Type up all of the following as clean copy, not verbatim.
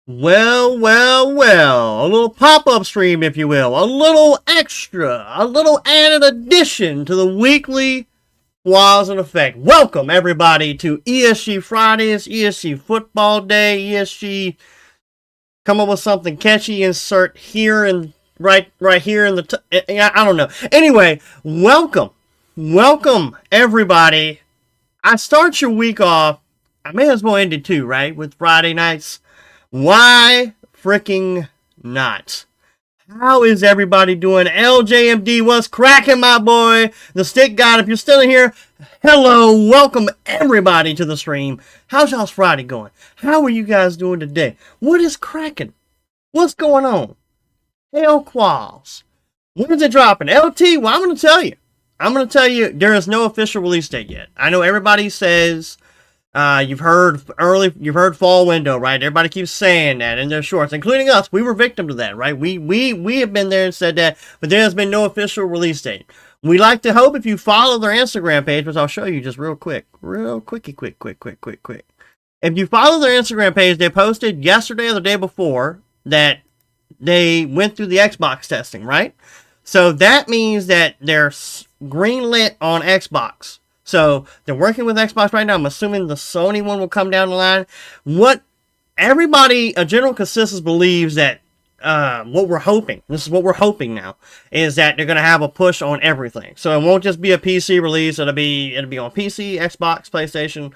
Well, a little pop-up stream, if you will, a little extra, a little added addition to the weekly Flaws in Effect. Welcome, everybody, to ESG Fridays, ESG Football Day, ESG, come up with something catchy, insert here and right here in the, I don't know. Anyway, welcome, everybody. I start your week off, I may as well end it too, right, with Friday nights. Why freaking not? How is everybody doing? LJMD, what's cracking, my boy? The Stick God, if you're still in here, hello, welcome everybody to the stream. How's y'all's Friday going? How are you guys doing today? What is cracking? What's going on? Hell Qualls. When is it dropping? LT, well, I'm going to tell you, there is no official release date yet. I know everybody says... You've heard fall window, right? Everybody keeps saying that in their shorts, including us. We were victim to that, right? We have been there and said that, but there has been no official release date. We like to hope if you follow their Instagram page, which I'll show you just real quick. If you follow their Instagram page, they posted yesterday or the day before that they went through the Xbox testing, right? So that means that they're greenlit on Xbox. So they're working with Xbox right now. I'm assuming the Sony one will come down the line. What everybody, a general consensus believes that what we're hoping, this is what we're hoping now, is that they're going to have a push on everything. So it won't just be a PC release. It'll be on PC, Xbox, PlayStation,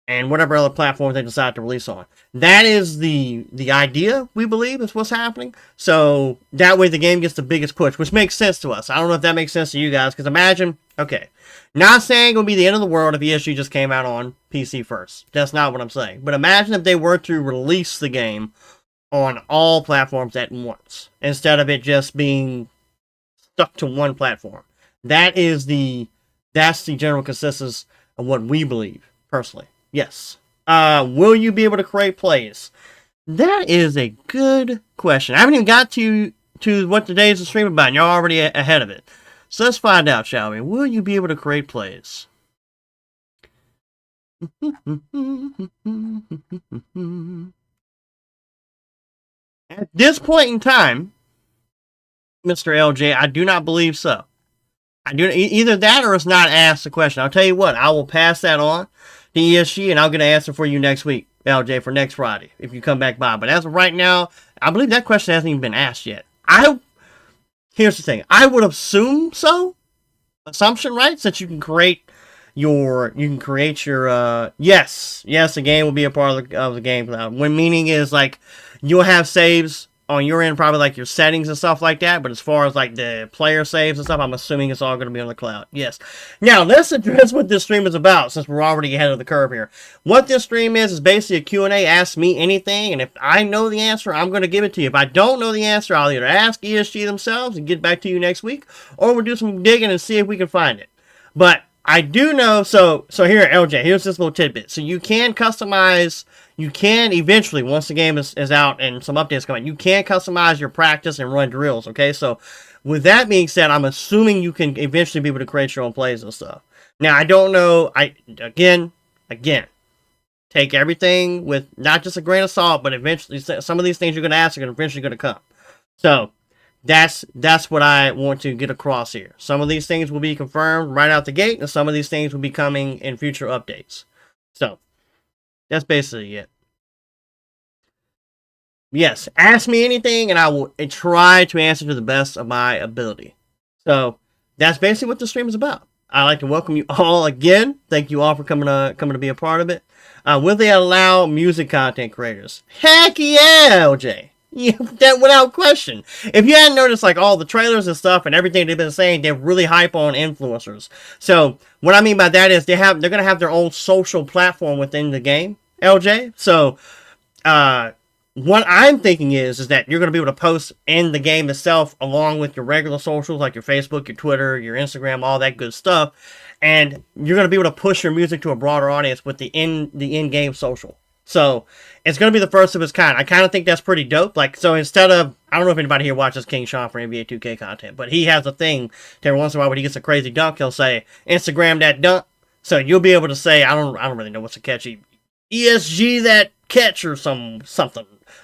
and whatever other platforms they decide to release on. That is the idea, we believe, is what's happening. So that way the game gets the biggest push, which makes sense to us. I don't know if that makes sense to you guys, because imagine, okay, not saying it would be the end of the world if ESG just came out on PC first. That's not what I'm saying. But imagine if they were to release the game on all platforms at once, instead of it just being stuck to one platform. That's the general consensus of what we believe, personally. Yes. Will you be able to create plays? That is a good question. I haven't even got to what today's stream about, and you're already ahead of it. So let's find out, shall we? Will you be able to create plays? At this point in time, Mr. LJ, I do not believe so. I do either that or it's not asked the question. I'll tell you what, I will pass that on to ESG and I'll get an answer for you next week, LJ, for next Friday, if you come back by. But as of right now, I believe that question hasn't even been asked yet. Here's the thing. I would assume so. Assumption, right? Since you can create your yes, the game will be a part of the game cloud. When meaning is like you'll have saves on your end, probably like your settings and stuff like that. But as far as like the player saves and stuff, I'm assuming it's all going to be on the cloud. Yes. Now let's address what this stream is about, since we're already ahead of the curve here. What this stream is basically a Q&A. Ask me anything, and if I know the answer, I'm going to give it to you. If I don't know the answer, I'll either ask ESG themselves and get back to you next week, or we'll do some digging and see if we can find it. But I do know, so here, LJ, here's this little tidbit. So you can customize, you can eventually, once the game is out and some updates come out, you can customize your practice and run drills, okay? So with that being said, I'm assuming you can eventually be able to create your own plays and stuff. Now, I don't know, again, take everything with not just a grain of salt, but eventually some of these things you're going to ask are eventually going to come. So that's what I want to get across here. Some of these things will be confirmed right out the gate, and some of these things will be coming in future updates. So that's basically it. Yes, ask me anything, and I will try to answer to the best of my ability. So that's basically what the stream is about. I'd like to welcome you all again. Thank you all for coming to be a part of it. Will they allow music content creators? Heck yeah, LJ. Yeah, that without question. If you hadn't noticed, like all the trailers and stuff and everything they've been saying, they're really hype on influencers. So what I mean by that is they're gonna have their own social platform within the game, LJ. So what I'm thinking is that you're gonna be able to post in the game itself along with your regular socials like your Facebook, your Twitter, your Instagram, all that good stuff, and you're gonna be able to push your music to a broader audience with the in-game social. So it's going to be the first of its kind. I kind of think that's pretty dope. Like, so instead of, I don't know if anybody here watches King Sean for NBA 2K content, but he has a thing every once in a while when he gets a crazy dunk, he'll say, Instagram that dunk. So you'll be able to say, I don't really know what's a catchy, ESG that catch or something.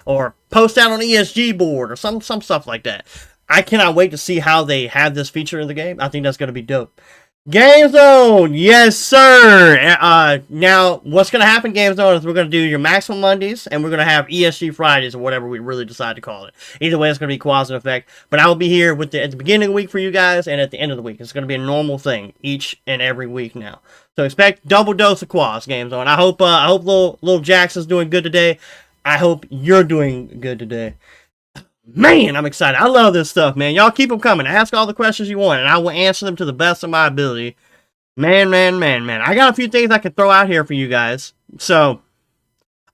or post that on ESG board or some stuff like that. I cannot wait to see how they have this feature in the game. I think that's going to be dope. Game Zone, yes sir. Now what's going to happen, Game Zone, is we're going to do your Maximum Mondays and we're going to have ESG Fridays or whatever we really decide to call it. Either way, it's going to be Quaz in effect. But I will be here at the beginning of the week for you guys and at the end of the week. It's going to be a normal thing each and every week now. So expect double dose of Quaz, Game Zone. I hope little Jackson's doing good today. I hope you're doing good today. Man, I'm excited. I love this stuff, man. Y'all keep them coming. Ask all the questions you want, and I will answer them to the best of my ability. Man. I got a few things I can throw out here for you guys. So,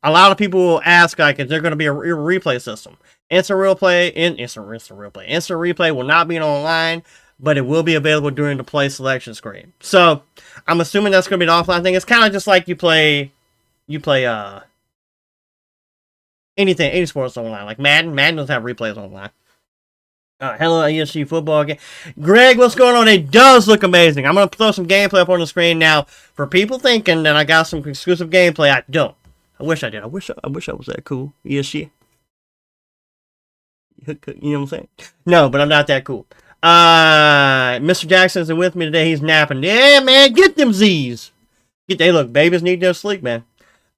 a lot of people will ask, like, is there going to be a replay system? Instant replay will not be online, but it will be available during the play selection screen. So, I'm assuming that's going to be an offline thing. It's kind of just like you play any sports online, like Madden. Madden doesn't have replays online. Hello, ESG Football game. Greg, what's going on? It does look amazing. I'm going to throw some gameplay up on the screen now. For people thinking that I got some exclusive gameplay, I don't. I wish I did. I wish I was that cool. ESG. You know what I'm saying? No, but I'm not that cool. Mr. Jackson isn't with me today. He's napping. Yeah, man, get them Z's. Hey, look, babies need their sleep, man.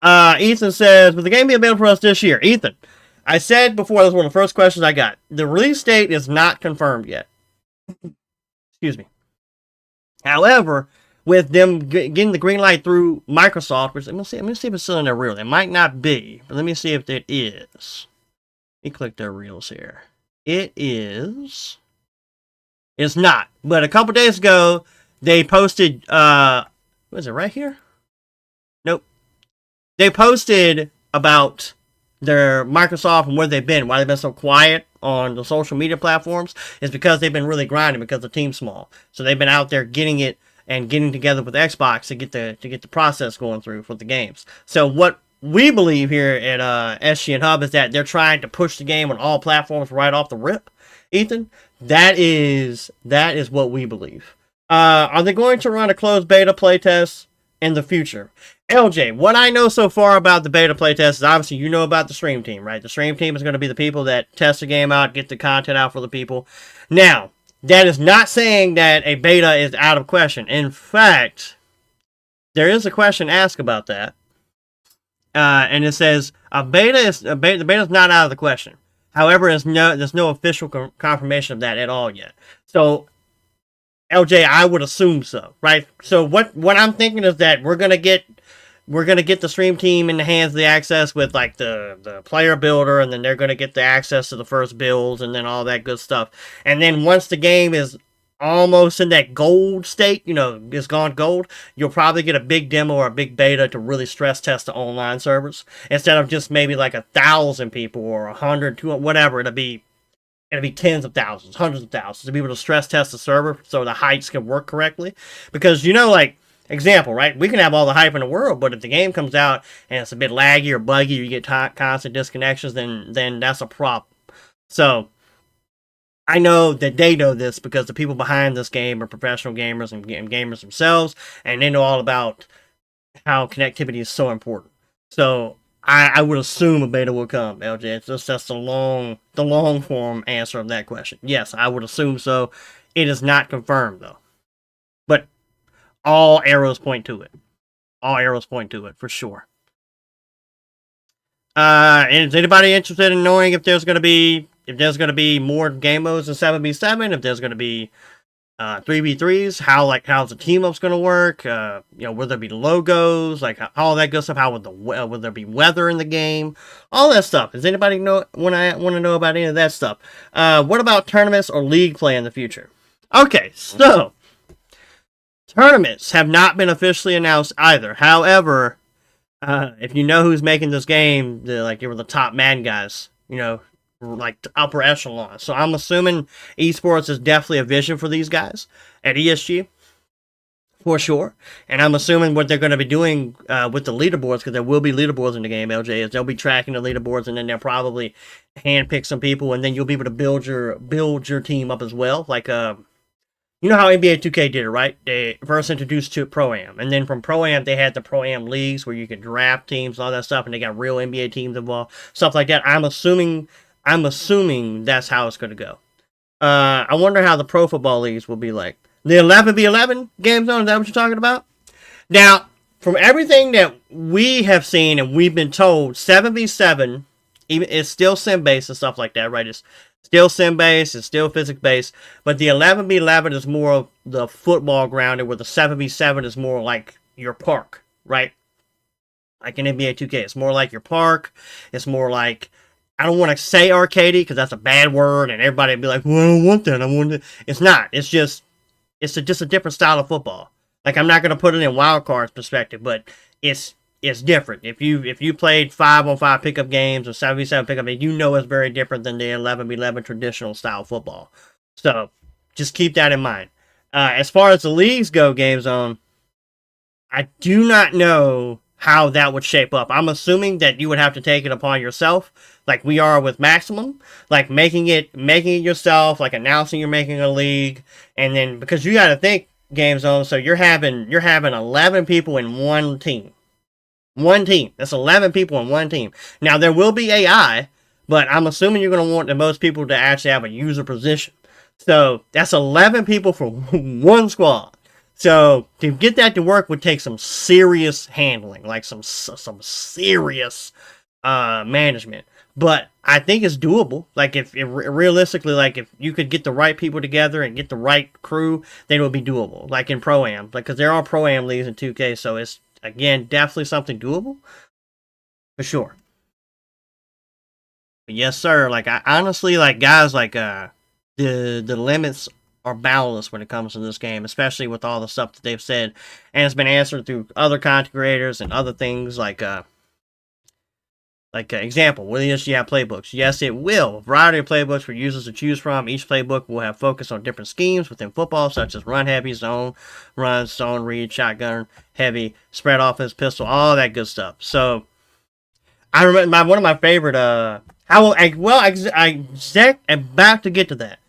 Ethan says, will the game be available for us this year? Ethan, I said before, that was one of the first questions I got. The release date is not confirmed yet. Excuse me. However, with them getting the green light through Microsoft, which let me see if it's still in their reel. It might not be, but let me see if it is. Let me click their reels here. It is. It's not. But a couple days ago, they posted, what is it, right here? Nope. They posted about their Microsoft and where they've been, why they've been so quiet on the social media platforms. Is because they've been really grinding because the team's small. So they've been out there getting it and getting together with Xbox to get the process going through for the games. So what we believe here at SG and Hub is that they're trying to push the game on all platforms right off the rip. Ethan, that is what we believe. Are they going to run a closed beta playtest in the future? LJ, what I know so far about the beta playtest is obviously you know about the stream team, right? The stream team is going to be the people that test the game out, get the content out for the people. Now, that is not saying that a beta is out of question. In fact, there is a question asked about that. And it says the beta is not out of the question. However, there's no official confirmation of that at all yet. So, LJ, I would assume so, right? So what I'm thinking is that we're gonna get the stream team in the hands of the access with like the player builder, and then they're gonna get the access to the first builds and then all that good stuff. And then once the game is almost in that gold state, it's gone gold, you'll probably get a big demo or a big beta to really stress test the online servers instead of just maybe like 1,000 people or 100, 200, whatever. It'll be tens of thousands, hundreds of thousands to be able to stress test the server so the heights can work correctly. Because, like, example, right? We can have all the hype in the world, but if the game comes out and it's a bit laggy or buggy, or you get constant disconnections, then that's a problem. So, I know that they know this because the people behind this game are professional gamers and gamers themselves, and they know all about how connectivity is so important. So, I would assume a beta will come, LJ. It's just that's the long form answer of that question. Yes, I would assume so. It is not confirmed though, but all arrows point to it. All arrows point to it for sure. Is anybody interested in knowing if there's going to be more game modes in 7v7? If there's going to be 3v3s, how's the team up's going to work? Will there be logos, like all that good stuff? How will there be weather in the game? All that stuff. Does anybody want to know about any of that stuff? What about tournaments or league play in the future? Okay, so tournaments have not been officially announced either. However, if you know who's making this game, they were the top Madden guys, like the upper echelon. So I'm assuming esports is definitely a vision for these guys at ESG, for sure. And I'm assuming what they're going to be doing with the leaderboards, because there will be leaderboards in the game, LJ, is they'll be tracking the leaderboards, and then they'll probably handpick some people, and then you'll be able to build your team up as well. Like You know how NBA 2K did it, right? They first introduced to Pro-Am, and then from Pro-Am they had the Pro-Am leagues where you could draft teams, all that stuff, and they got real NBA teams involved, stuff like that. I'm assuming that's how it's going to go. I wonder how the pro football leagues will be like. The 11v11 game zone, is that what you're talking about? Now, from everything that we have seen and we've been told, 7v7, even it's still sim-based and stuff like that, right? It's still sim-based, it's still physics-based, but the 11v11 is more of the football grounded, where the 7v7 is more like your park, right? Like in NBA 2K, it's more like your park. It's more like, I don't want to say arcadey because that's a bad word, and everybody would be like, well, I don't want that. I want it. It's not. It's just a different style of football. Like, I'm not going to put it in wild cards perspective, but it's different. If you played 5-on-5 pickup games or 7v7 pickup games, you know it's very different than the 11v11 traditional style football. So just keep that in mind. As far as the leagues go, Game Zone, I do not know how that would shape up. I'm assuming that you would have to take it upon yourself, like we are with Maximum, like making it yourself, like announcing you're making a league, and then because you got to think, Game Zone, so you're having 11 people in one team. One team. That's 11 people in one team. Now there will be AI, but I'm assuming you're going to want the most people to actually have a user position. So that's 11 people for one squad. So to get that to work would take some serious handling, like some serious management. But I think it's doable. Like if realistically, like if you could get the right people together and get the right crew, then it would be doable. Like in Pro-Am, because there are Pro-Am leagues in 2K, so it's again definitely something doable for sure. But yes, sir. Like I honestly, like guys, like the limits are boundless when it comes to this game, especially with all the stuff that they've said, and it's been answered through other content creators and other things like example, will ESG have playbooks? Yes, it will. A variety of playbooks for users to choose from. Each playbook will have focus on different schemes within football, such as run heavy, zone, run, zone read, shotgun, heavy, spread offense, pistol, all that good stuff. So, I remember one of my favorite, I'm about to get to that.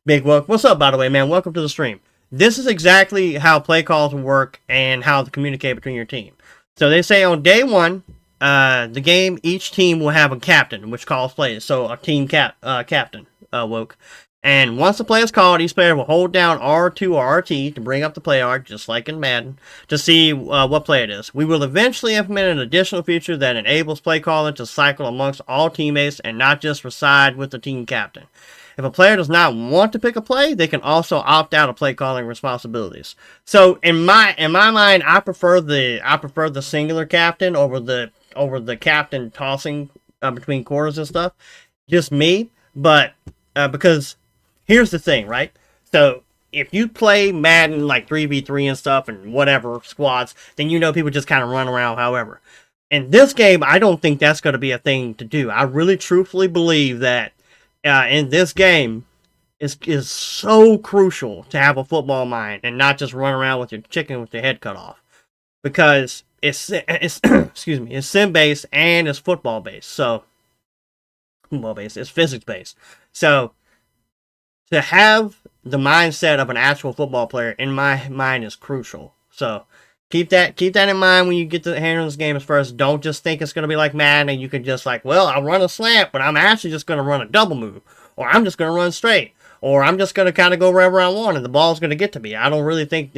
Big Woke, what's up, by the way, man? Welcome to the stream. This is exactly how play calls will work and how to communicate between your team. So, they say on day one, the game, each team will have a captain, which calls plays. So a team captain, Woke. And once the play is called, each player will hold down R2 or RT to bring up the play arc, just like in Madden, to see what play it is. We will eventually implement an additional feature that enables play calling to cycle amongst all teammates and not just reside with the team captain. If a player does not want to pick a play, they can also opt out of play calling responsibilities. So in my mind, I prefer the singular captain over the captain tossing between quarters and stuff. Just me, but because here's the thing, right? So if you play Madden like 3v3 and stuff and whatever squads, then you know people just kind of run around however. In this game, I don't think that's going to be a thing to do. I really truthfully believe that in this game is so crucial to have a football mind and not just run around with your chicken with your head cut off, because it's excuse me, it's sim based and it's football based. So football based, it's physics based. So to have the mindset of an actual football player in my mind is crucial. So keep that in mind when you get to handle this game. As first, don't just think it's going to be like Madden and you can just like, well, I run a slant, but I'm actually just going to run a double move, or I'm just going to run straight, or I'm just going to kind of go wherever I want and the ball's going to get to me. I don't really think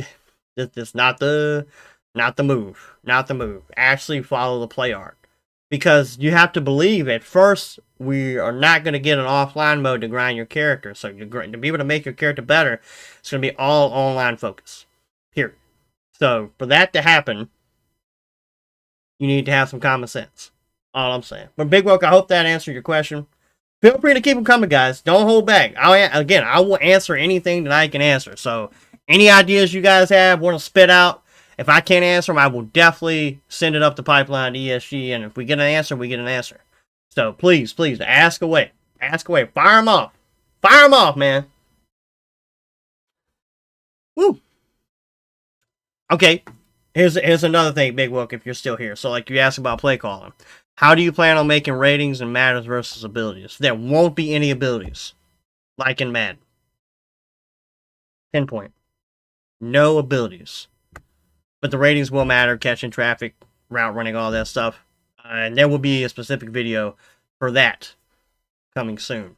that's not the move. Not the move. Actually follow the play art. Because you have to believe at first we are not going to get an offline mode to grind your character. So to be able to make your character better, it's going to be all online focus. Period. So for that to happen, you need to have some common sense. All I'm saying. But Big Woke, I hope that answered your question. Feel free to keep them coming, guys. Don't hold back. I will answer anything that I can answer. So any ideas you guys have, want to spit out, if I can't answer them, I will definitely send it up the pipeline to ESG. And if we get an answer, we get an answer. So please, ask away. Ask away. Fire them off. Fire them off, man. Woo. Okay. Here's another thing, Big Wook, if you're still here. So like you asked about play calling. How do you plan on making ratings and matters versus abilities? There won't be any abilities. Like in Madden. Pinpoint. No abilities. But the ratings will matter, catching traffic, route running, all that stuff. And there will be a specific video for that coming soon.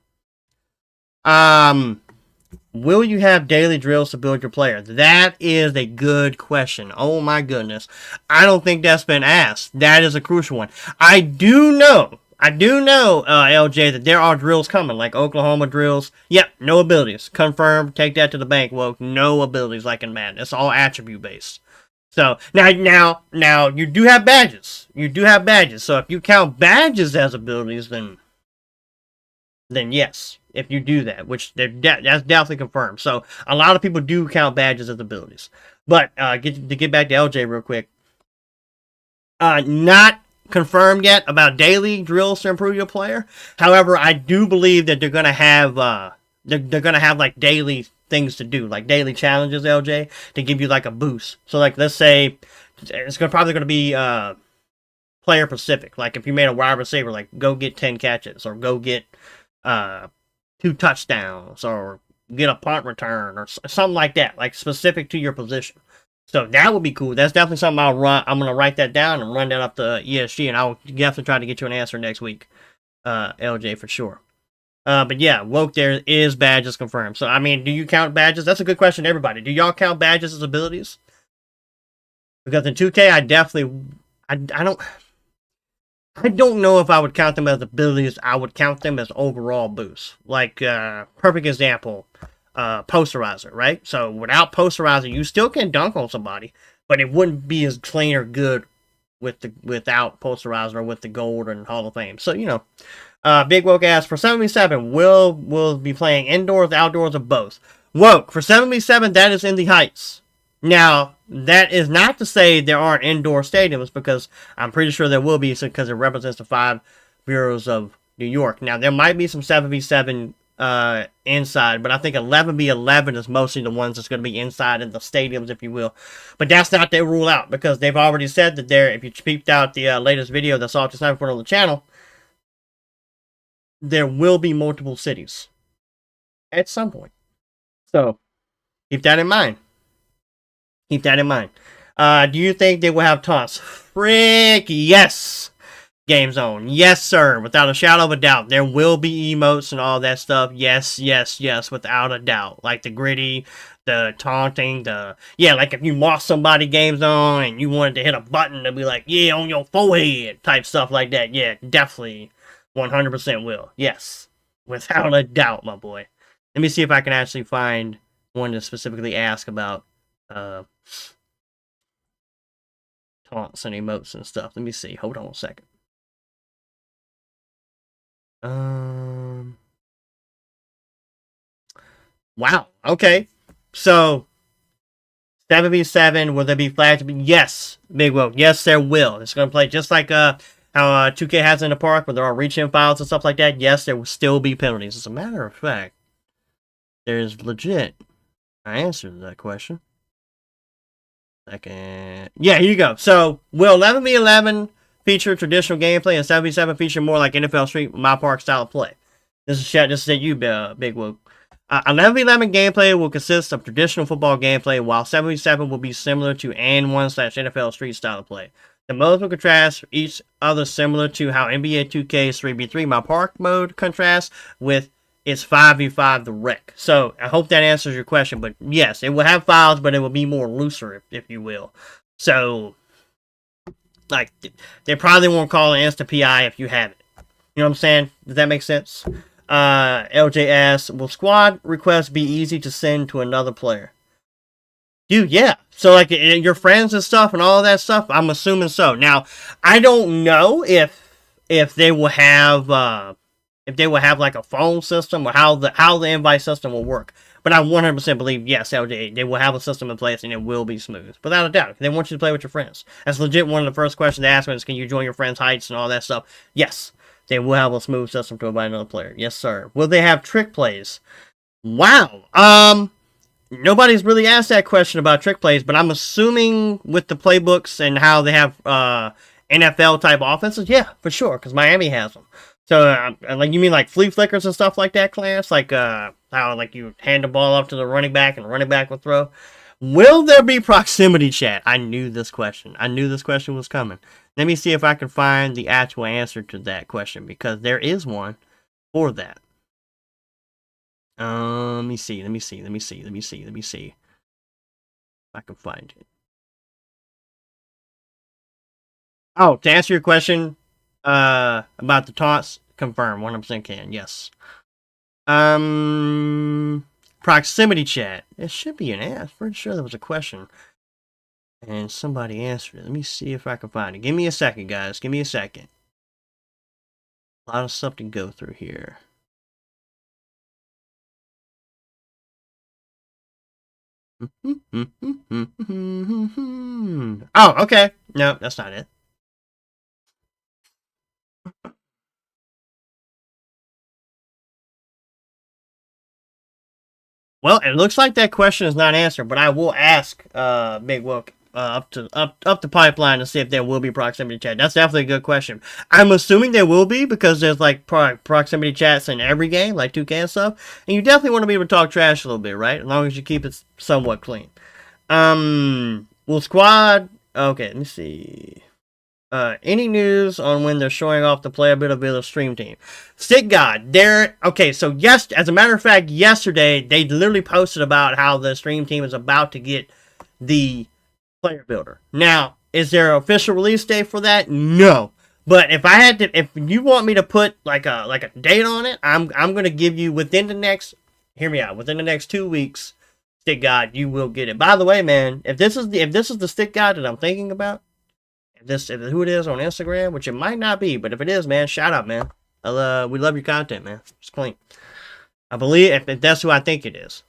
Will you have daily drills to build your player? That is a good question. Oh my goodness. I don't think that's been asked. That is a crucial one. I do know, LJ, that there are drills coming, like Oklahoma drills. Yep, no abilities. Confirmed. Take that to the bank. Well, no abilities like in Madden. It's all attribute based. So now, you do have badges. So if you count badges as abilities, then yes, if you do that, which that's definitely confirmed. So a lot of people do count badges as abilities. But to get back to LJ real quick, not confirmed yet about daily drills to improve your player. However, I do believe that they're gonna have they're gonna have like daily things to do, like daily challenges, LJ, to give you like a boost. So like, let's say it's probably gonna be player specific. Like if you made a wide receiver, like go get 10 catches, or go get 2 touchdowns, or get a punt return, or something like that, like specific to your position. So that would be cool. That's definitely something I'm gonna write that down and run that up to ESG, and I'll definitely try to get you an answer next week, LJ, for sure. But yeah, woke there is badges confirmed. So I mean, do you count badges? That's a good question to everybody. Do y'all count badges as abilities? Because in 2K, I don't know if I would count them as abilities. I would count them as overall boosts. Like, perfect example, posterizer, right? So without posterizer, you still can dunk on somebody, but it wouldn't be as clean or good without posterizer, or with the gold and Hall of Fame. So, you know, Big Woke asks, for 77, will be playing indoors, outdoors, or both? Woke, for 77, that is in the Heights. Now, that is not to say there aren't indoor stadiums, because I'm pretty sure there will be, because it represents the 5 boroughs of New York. Now, there might be some 7v7 inside, but I think 11v11 is mostly the ones that's going to be inside in the stadiums, if you will. But that's not their rule out, because they've already said that if you peeped out the latest video that's all just now put on the channel, there will be multiple cities at some point. So, keep that in mind. Do you think they will have taunts? Frick, yes. Game Zone, yes, sir. Without a shadow of a doubt, there will be emotes and all that stuff. Yes, without a doubt. Like the gritty, the taunting, like if you lost somebody Game Zone and you wanted to hit a button to be like, yeah, on your forehead, type stuff like that. Yeah, definitely, 100% will. Yes, without a doubt, my boy. Let me see if I can actually find one to specifically ask about taunts and emotes and stuff. Let me see. Hold on a second. Wow. Okay. So 7v7, will there be flags? Yes, Big Will. Yes, there will. It's gonna play just like how 2K has in the park, where there are reach-in files and stuff like that. Yes, there will still be penalties. As a matter of fact, there's legit an answer to that question. Second. Yeah, here you go. So, will 11v11 feature traditional gameplay and 7v7 feature more like NFL Street My Park style of play? This is you, Big Whoop. 11v11 gameplay will consist of traditional football gameplay, while 7v7 will be similar to AN1/NFL Street style of play. The modes will contrast each other, similar to how NBA 2K's 3v3 My Park mode contrasts with its 5v5 the Rec. So, I hope that answers your question, but yes, it will have files, but it will be more looser, if you will. So, like, they probably won't call it Insta PI if you have it. You know what I'm saying? Does that make sense? LJ asks, will squad requests be easy to send to another player? Dude, yeah. So, like, your friends and stuff and all that stuff, I'm assuming so. Now, I don't know if they will have like a phone system, or how the invite system will work. But I 100% believe, yes, they will have a system in place and it will be smooth. Without a doubt. They want you to play with your friends. That's legit one of the first questions they ask me is, can you join your friends' heights and all that stuff? Yes. They will have a smooth system to invite another player. Yes, sir. Will they have trick plays? Wow. Nobody's really asked that question about trick plays, but I'm assuming with the playbooks and how they have NFL type offenses, yeah, for sure, because Miami has them. So, like, you mean like flea flickers and stuff like that, Clarence? Like, how, like, you hand the ball up to the running back and the running back will throw? Will there be proximity chat? I knew this question. I knew this question was coming. Let me see if I can find the actual answer to that question, because there is one for that. Let me see. If I can find it. Oh, to answer your question, about the taunts, confirm. 100% can. Yes. Proximity chat. It should be an ask. Pretty sure there was a question. And somebody answered it. Let me see if I can find it. Give me a second, guys. Give me a second. A lot of stuff to go through here. Oh, okay. No, that's not it. Well, it looks like that question is not answered, but I will ask Big Wook up the pipeline to see if there will be proximity chat. That's definitely a good question. I'm assuming there will be, because there's like proximity chats in every game, like 2K and stuff, and you definitely want to be able to talk trash a little bit, right? As long as you keep it somewhat clean. Will squad? Okay, let me see. Any news on when they're showing off the playability of the stream team? Stick God, okay, so yes, as a matter of fact, yesterday, they literally posted about how the stream team is about to get the player builder. Now, is there an official release date for that? No. But if you want me to put like a date on it, I'm gonna give you within the next, hear me out, within the next 2 weeks, Stick God, you will get it. By the way, man, if this is the Stick God that I'm thinking about, if who it is on Instagram, which it might not be, but if it is, man, shout out, man. We love your content, man. It's clean. I believe if that's who I think it is.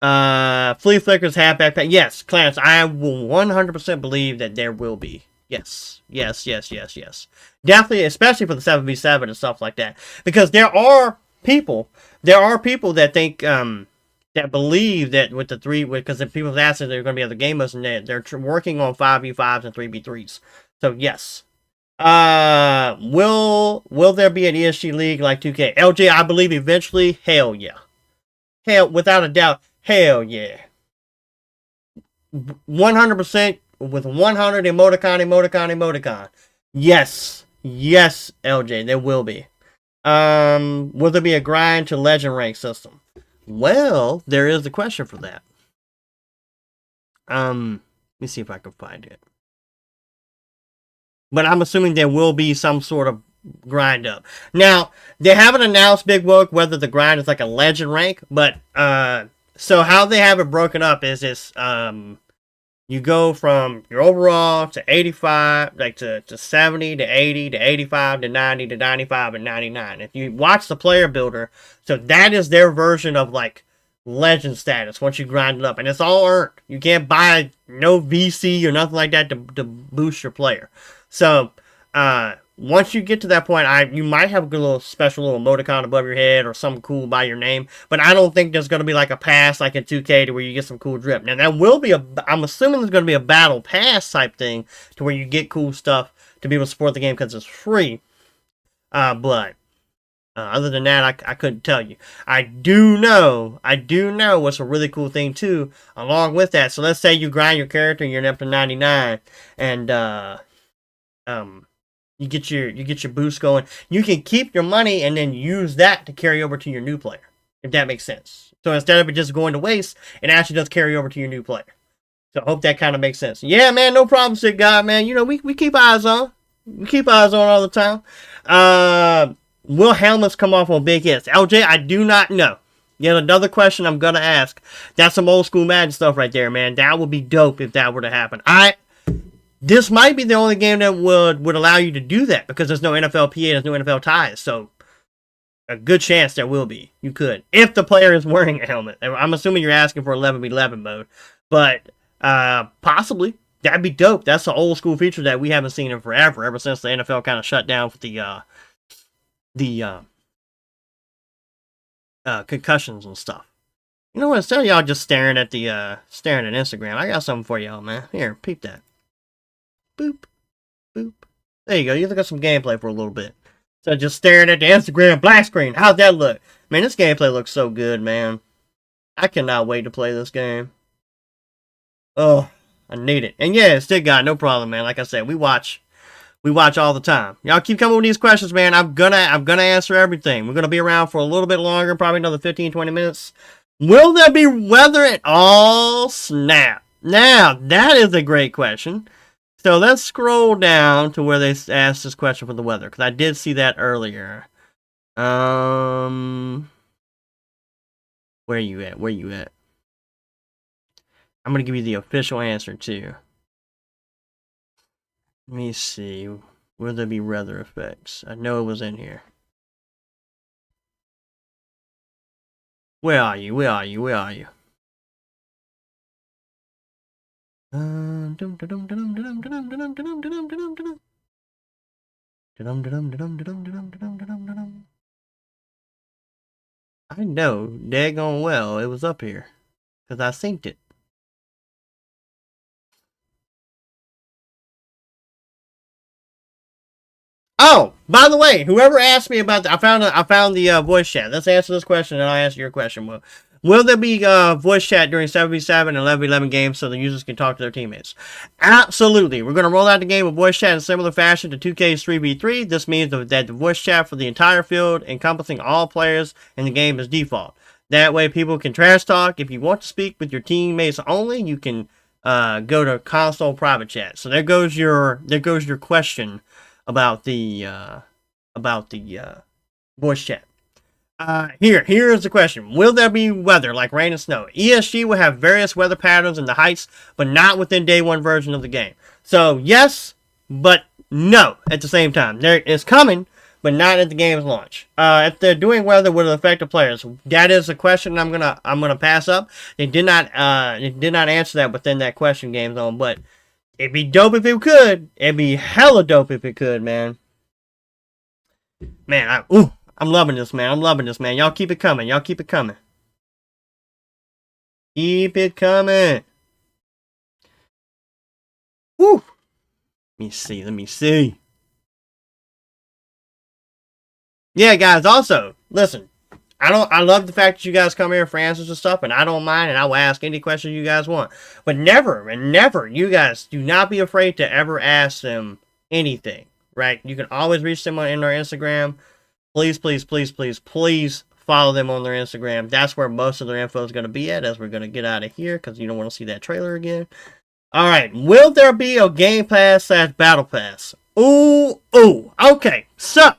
Flea Flickers half backpack. Yes, Clarence, I will 100% believe that there will be. Yes. Definitely, especially for the 7v7 and stuff like that, because there are people that think that believe that with the three, because if people ask if they're going to be other game modes, and they're working on 5v5s and 3v3s. So yes. Will there be an ESG league like 2K? LJ, I believe eventually. Hell yeah. Hell, without a doubt. Hell yeah. 100% with 100 emoticon. Yes, LJ, there will be. Will there be a grind to legend rank system? Well, there is a question for that. Let me see if I can find it. But I'm assuming there will be some sort of grind up. Now, they haven't announced, Big Woke, whether the grind is like a legend rank, but so how they have it broken up is this, you go from your overall to 85, like to 70 to 80 to 85 to 90 to 95 and 99. If you watch the player builder, so that is their version of like legend status once you grind it up, and it's all earned. You can't buy no VC or nothing like that to boost your player. So once you get to that point, you might have a good little special little emoticon above your head or something cool by your name, but I don't think there's going to be like a pass like in 2K to where you get some cool drip. Now that will be I'm assuming there's going to be a battle pass type thing to where you get cool stuff to be able to support the game because it's free. But other than that, I couldn't tell you. I do know what's a really cool thing too along with that. So let's say you grind your character and you're up to 99 and you get your boost going. You can keep your money and then use that to carry over to your new player, if that makes sense. So instead of it just going to waste, it actually does carry over to your new player. So I hope that kind of makes sense. Yeah, man, no problem, Sick Guy, man. You know, we keep eyes on. We keep eyes on all the time. Will helmets come off on big hits? LJ, I do not know. Yet another question I'm gonna ask. That's some old school Madden stuff right there, man. That would be dope if that were to happen. This might be the only game that would allow you to do that because there's no NFL PA, there's no NFL ties. So a good chance there will be. You could. If the player is wearing a helmet. I'm assuming you're asking for 11v11 mode. But possibly. That'd be dope. That's an old school feature that we haven't seen in forever, ever since the NFL kind of shut down for the concussions and stuff. You know what? Instead of y'all just staring at Instagram, I got something for y'all, man. Here, peep that. Boop, boop. There you go. You look at some gameplay for a little bit. So just staring at the Instagram black screen. How's that look? Man, this gameplay looks so good, man. I cannot wait to play this game. Oh, I need it. And yeah, still got no problem, man. Like I said, we watch all the time. Y'all keep coming with these questions, man. I'm gonna answer everything. We're gonna be around for a little bit longer, probably another 15, 20 minutes. Will there be weather at all? Snap. Now, that is a great question. So let's scroll down to where they asked this question for the weather, because I did see that earlier. Where you at? Where you at? I'm gonna give you the official answer too. Let me see. Will there be weather effects? I know it was in here. Where are you? Where are you? Where are you? I know, daggone well, it was up here, because I synced it. Oh, by the way, whoever asked me about that, I found the voice chat. Let's answer this question, and I'll answer your question. Will there be voice chat during 7v7 and 11v11 games so the users can talk to their teammates? Absolutely. We're going to roll out the game with voice chat in similar fashion to 2K's 3v3. This means that the voice chat for the entire field, encompassing all players in the game, is default. That way, people can trash talk. If you want to speak with your teammates only, you can go to console private chat. So there goes your question about the voice chat. Here's the question. Will there be weather like rain and snow? ESG will have various weather patterns in the heights, but not within day one version of the game. So yes, but no at the same time. There is coming, but not at the game's launch. If they're doing weather, will it affect the players? That is a question I'm gonna pass up. They did not answer that within that question game zone, but it'd be dope if it could. It'd be hella dope if it could, man. Man, I'm loving this, man. I'm loving this, man. Y'all keep it coming. Y'all keep it coming. Keep it coming. Woo. Let me see. Yeah, guys, also, listen. I love the fact that you guys come here for answers and stuff, and I don't mind, and I will ask any questions you guys want. But never, you guys, do not be afraid to ever ask them anything, right? You can always reach them in their Instagram. Please, please, please, please, please follow them on their Instagram. That's where most of their info is going to be at as we're going to get out of here, because you don't want to see that trailer again. All right, will there be a Game Pass / Battle Pass? Ooh, okay, so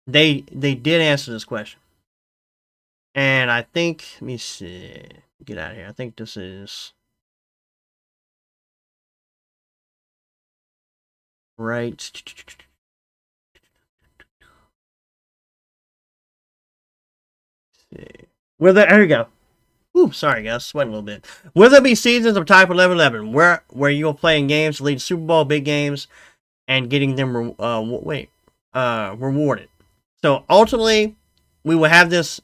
They did answer this question. And I think, let me see. Get out of here. I think this is right. There we go. Ooh, sorry guys, sweating a little bit. Will there be seasons of Type 11-11 where you'll play in games to lead Super Bowl big games and getting them rewarded? So ultimately, we will have this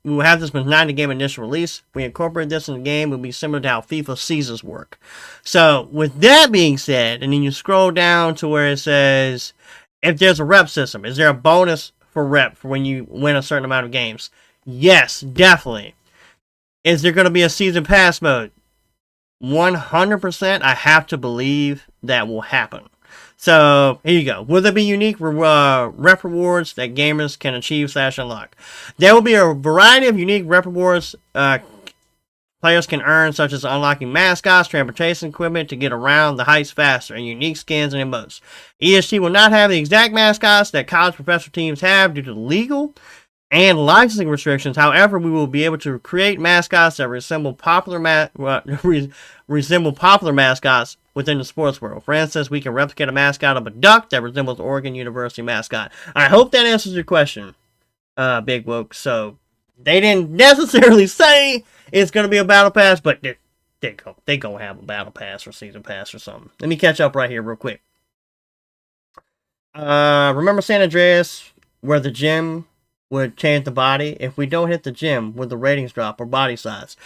with 90 game initial release. If we incorporate this in the game, it will be similar to how FIFA seasons work. So with that being said, and then you scroll down to where it says, if there's a rep system, is there a bonus for rep for when you win a certain amount of games? Yes, definitely. Is there going to be a season pass mode? 100%, I have to believe that will happen. So, here you go. Will there be unique rep rewards that gamers can achieve / unlock? There will be a variety of unique rep rewards players can earn, such as unlocking mascots, transportation equipment to get around the heights faster, and unique skins and emotes. ESG will not have the exact mascots that college professional teams have due to legal and licensing restrictions. However, we will be able to create mascots that resemble popular mascots within the sports world. For instance, we can replicate a mascot of a duck that resembles Oregon University mascot. I hope that answers your question, Big Woke. So, they didn't necessarily say it's going to be a battle pass, but they gonna have a battle pass or season pass or something. Let me catch up right here real quick. Remember San Andreas, where the gym would change the body? If we don't hit the gym, would the ratings drop or body size?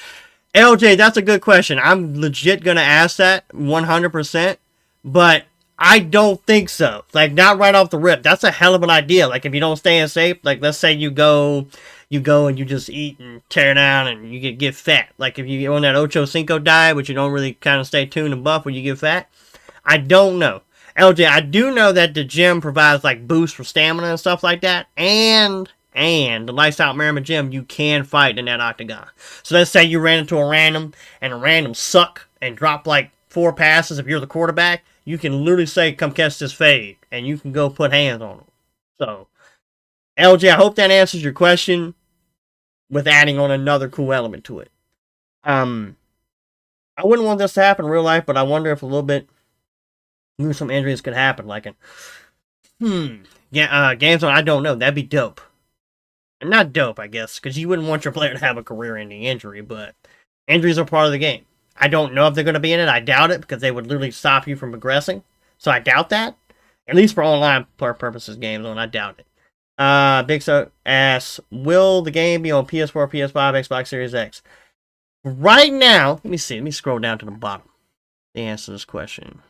LJ, that's a good question. I'm legit going to ask that 100%, but I don't think so. Like, not right off the rip. That's a hell of an idea. Like, if you don't stay in shape, like, let's say you go you go and you just eat and tear down and you get fat. Like if you on that Ocho Cinco diet, but you don't really kind of stay tuned and buff when you get fat. I don't know. LJ, I do know that the gym provides like boosts for stamina and stuff like that. And the Lights Out Merriman gym, you can fight in that octagon. So let's say you ran into a random and a random suck and drop like 4 passes if you're the quarterback. You can literally say, come catch this fade. And you can go put hands on them. So, LJ, I hope that answers your question with adding on another cool element to it. I wouldn't want this to happen in real life, but I wonder if a little bit, maybe some injuries could happen. Like games on, I don't know. That'd be dope. Not dope, I guess, because you wouldn't want your player to have a career-ending injury, but injuries are part of the game. I don't know if they're going to be in it. I doubt it, because they would literally stop you from progressing. So I doubt that. At least for online purposes, games on, I doubt it. Big So asks, will the game be on PS4, PS5, Xbox Series X? Right now, let me see. Let me scroll down to the bottom to answer this question.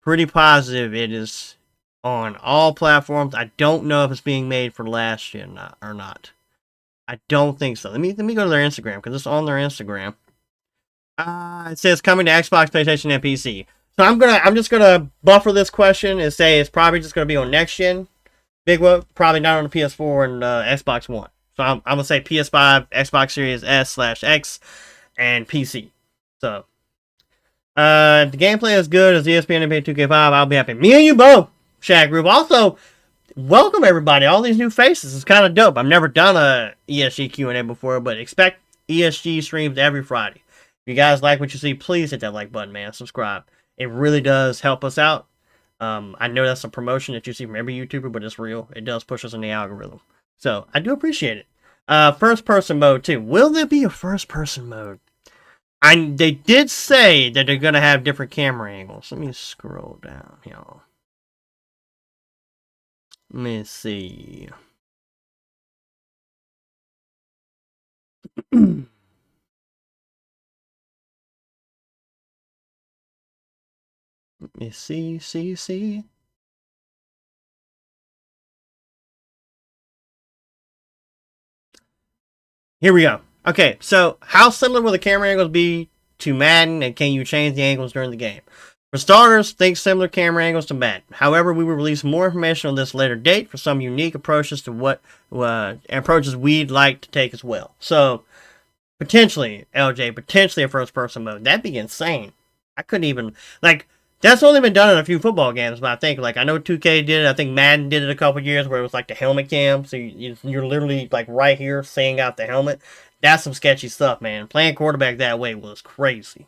Pretty positive it is on all platforms. I don't know if it's being made for last gen or not. I don't think so. Let me go to their Instagram, because it's on their Instagram. It says coming to Xbox, PlayStation, and PC. So I'm just gonna buffer this question and say it's probably just gonna be on next gen. Big one, probably not on the PS4 and Xbox One. So I'm gonna say PS5, Xbox Series S/X, and PC. So if the gameplay is good as ESPN NBA 2K5, I'll be happy. Me and you both, Shaq Group. Also, welcome everybody. All these new faces. It's kind of dope. I've never done a ESG QnA before, but expect ESG streams every Friday. If you guys like what you see, please hit that like button, man. Subscribe. It really does help us out. I know that's a promotion that you see from every YouTuber, but it's real. It does push us in the algorithm. So, I do appreciate it. First person mode, too. Will there be a first person mode? They did say that they're going to have different camera angles. Let me scroll down, y'all. Let me see. Let me see. Here we go. Okay, so how similar will the camera angles be to Madden, and can you change the angles during the game? For starters, think similar camera angles to Madden. However, we will release more information on this later date for some unique approaches to what approaches we'd like to take as well. So, potentially, LJ, potentially a first-person mode. That'd be insane. I couldn't even, like, that's only been done in a few football games, but I think, like, I know 2K did it. I think Madden did it a couple years where it was, like, the helmet cam. So you're literally, like, right here seeing out the helmet. That's some sketchy stuff, man. Playing quarterback that way was crazy.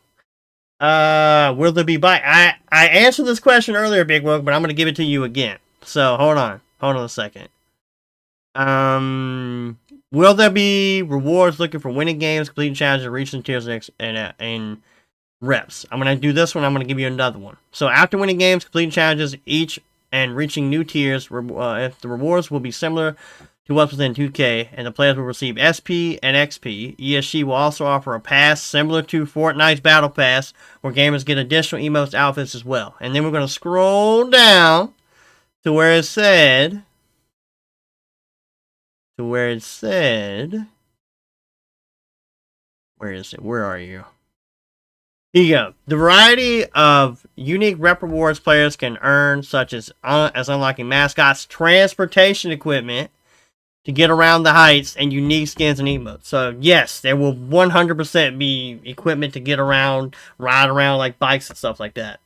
Will there be bike? I answered this question earlier, Big Woke, but I'm going to give it to you again. So, hold on a second. Will there be rewards looking for winning games, completing challenges, reaching tiers, and reps? I'm going to do this one. I'm going to give you another one. So, after winning games, completing challenges, each and reaching new tiers, if the rewards will be similar to what's within 2K, and the players will receive SP and XP. ESG will also offer a pass similar to Fortnite's Battle Pass, where gamers get additional emotes outfits as well. And then we're going to scroll down to where it said, where is it? Where are you? Here you go. The variety of unique rep rewards players can earn, such as unlocking mascots, transportation equipment to get around the heights, and unique skins and emotes. So, yes, there will 100% be equipment to get around, ride around like bikes and stuff like that.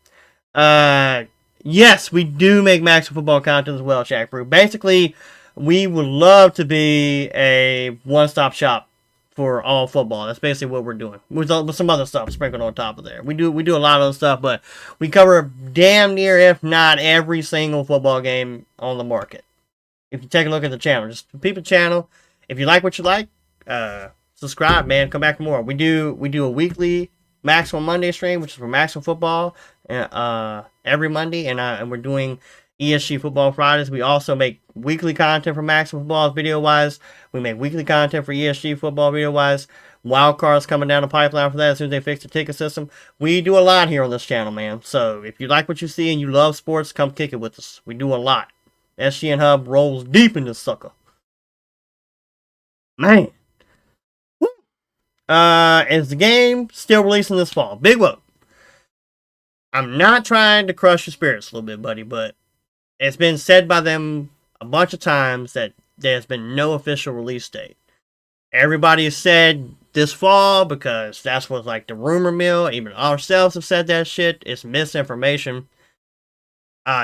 Yes, we do make Maximum Football content as well, Shaq Brew. Basically, we would love to be a one-stop shop for all football. That's basically what we're doing. With some other stuff sprinkled on top of there. We do a lot of other stuff, but we cover damn near, if not every single football game on the market. If you take a look at the channel, just peep the channel. If you like what you like, subscribe, man. Come back for more. We do a weekly Maximum Monday stream, which is for Maximum Football, every Monday, and we're doing ESG Football Fridays. We also make weekly content for Maximum Football video-wise. We make weekly content for ESG Football video-wise. Wild cards coming down the pipeline for that as soon as they fix the ticket system. We do a lot here on this channel, man. So if you like what you see and you love sports, come kick it with us. We do a lot. SGN Hub rolls deep in this sucker. Man. Is the game still releasing this fall? Big whoop. I'm not trying to crush your spirits a little bit, buddy, but it's been said by them a bunch of times that there's been no official release date. Everybody has said this fall because that's what's like the rumor mill. Even ourselves have said that shit. It's misinformation.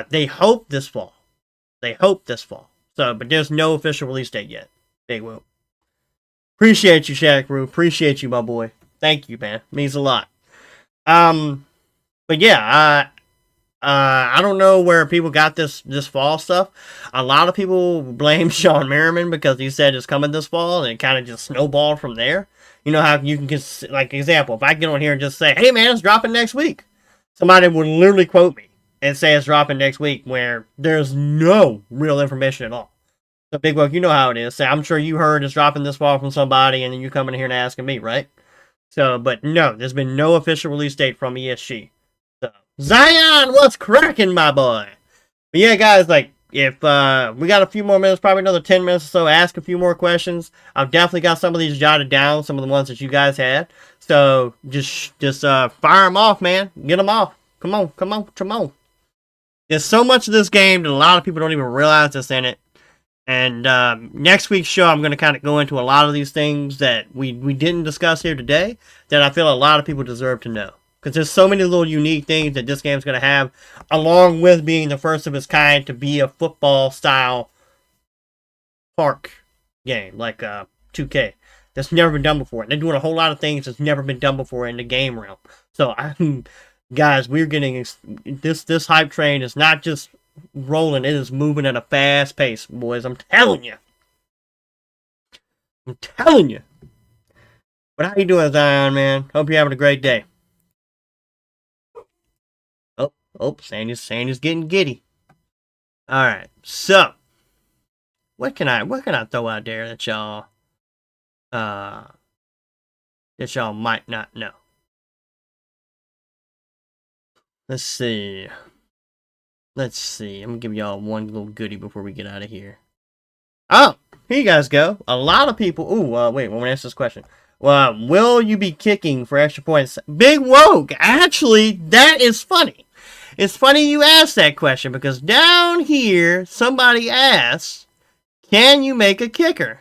They hope this fall. So, but there's no official release date yet. Big whoop. Appreciate you, Shaq Roo. Appreciate you, my boy. Thank you, man. Means a lot. But yeah, I don't know where people got this fall stuff. A lot of people blame Sean Merriman because he said it's coming this fall, and it kind of just snowballed from there. You know how you can just, like, example, if I get on here and just say, hey man, it's dropping next week, somebody would literally quote me and say it's dropping next week where there's no real information at all. So Big Book, you know how it is. So I'm sure you heard it's dropping this fall from somebody, and then you come in here and asking me, right? So, but no, there's been no official release date from ESG. So, Zion, what's cracking, my boy? But yeah, guys, like, if we got a few more minutes, probably another 10 minutes or so, ask a few more questions. I've definitely got some of these jotted down, some of the ones that you guys had. So, just fire them off, man. Get them off. Come on. There's so much of this game that a lot of people don't even realize that's in it. And next week's show, I'm going to kind of go into a lot of these things that we didn't discuss here today that I feel a lot of people deserve to know. Because there's so many little unique things that this game's going to have, along with being the first of its kind to be a football-style park game, like 2K. That's never been done before. They're doing a whole lot of things that's never been done before in the game realm. So, guys, we're getting this hype train is not just rolling, it is moving at a fast pace, boys. I'm telling you. But how you doing, Zion, man? Hope you're having a great day. Oh, Sandy's getting giddy. Alright, so what can I throw out there that y'all might not know? Let's see. I'm gonna give y'all one little goodie before we get out of here. Oh, here you guys go. A lot of people. Wait, let me answer this question. Will you be kicking for extra points? Big Woke. Actually, that is funny. It's funny you asked that question because down here, somebody asked, can you make a kicker?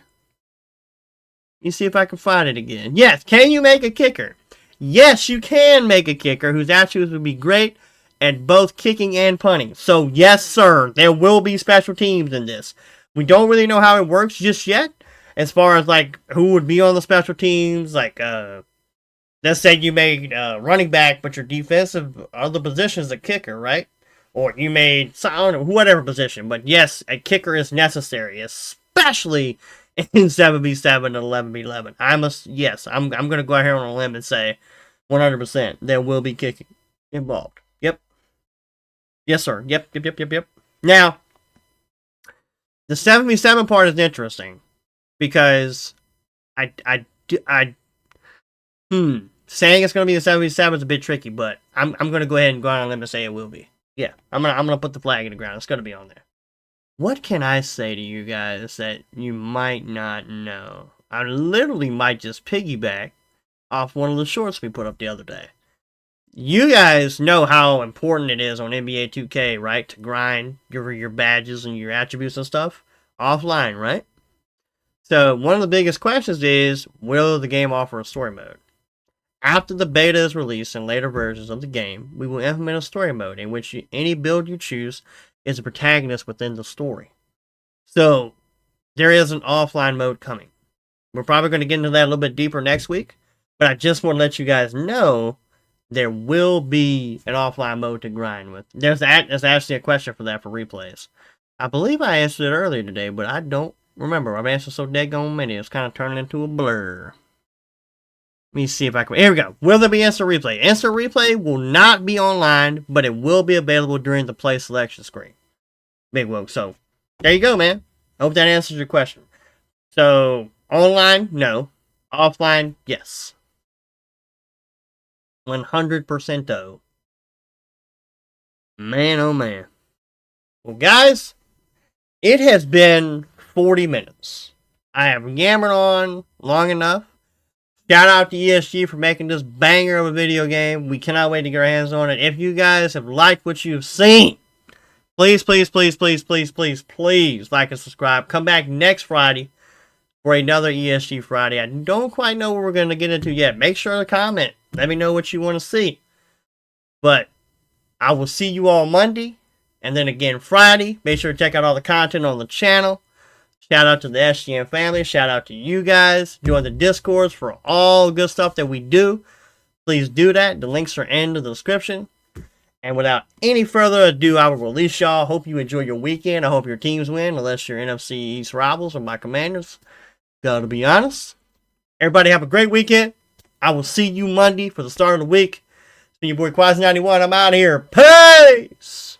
You see if I can find it again. Yes, can you make a kicker? Yes, you can make a kicker whose attributes would be great at both kicking and punting. So, yes, sir, there will be special teams in this. We don't really know how it works just yet, as far as, like, who would be on the special teams. Like, let's say you made running back, but your defensive other position is a kicker, right? Or you made, I don't know, whatever position. But, yes, a kicker is necessary, especially in 7v7 and 11v11. I'm going to go out here on a limb and say 100% there will be kicking involved. Yep. Yes, sir. Yep. Now, the 7v7 part is interesting because saying it's going to be a 7v7 is a bit tricky, but I'm going to go ahead and go out on a limb and say it will be. Yeah, I'm gonna put the flag in the ground. It's going to be on there. What can I say to you guys that you might not know? I literally might just piggyback off one of the shorts we put up the other day. You guys know how important it is on NBA 2K, right? To grind your badges and your attributes and stuff offline, right? So one of the biggest questions is, will the game offer a story mode? After the beta is released in later versions of the game, we will implement a story mode in which any build you choose is a protagonist within the story. So there is an offline mode coming. We're probably going to get into that a little bit deeper next week, but I just want to let you guys know there will be an offline mode to grind with. There's actually a question for that for replays. I believe I answered it earlier today, but I don't remember. I've answered so daggone many, it's kind of turning into a blur. Let me see if I can. Here we go. Will there be instant replay? Instant replay will not be online, but it will be available during the play selection screen. Big whoa. So, there you go, man. I hope that answers your question. So, online, no. Offline, yes. 100% though. Man, oh man. Well, guys, it has been 40 minutes. I have yammered on long enough. Shout out to ESG for making this banger of a video game. We cannot wait to get our hands on it. If you guys have liked what you've seen, please, please, please, please, please, please, please like and subscribe. Come back next Friday for another ESG Friday. I don't quite know what we're going to get into yet. Make sure to comment. Let me know what you want to see. But I will see you all Monday. And then again Friday. Make sure to check out all the content on the channel. Shout out to the SGN family. Shout out to you guys. Join the Discords for all good stuff that we do. Please do that. The links are in the description. And without any further ado, I will release y'all. Hope you enjoy your weekend. I hope your teams win, unless you're NFC East rivals or my Commanders. Gotta be honest. Everybody have a great weekend. I will see you Monday for the start of the week. It's been your boy Quasi91. I'm out of here. Peace!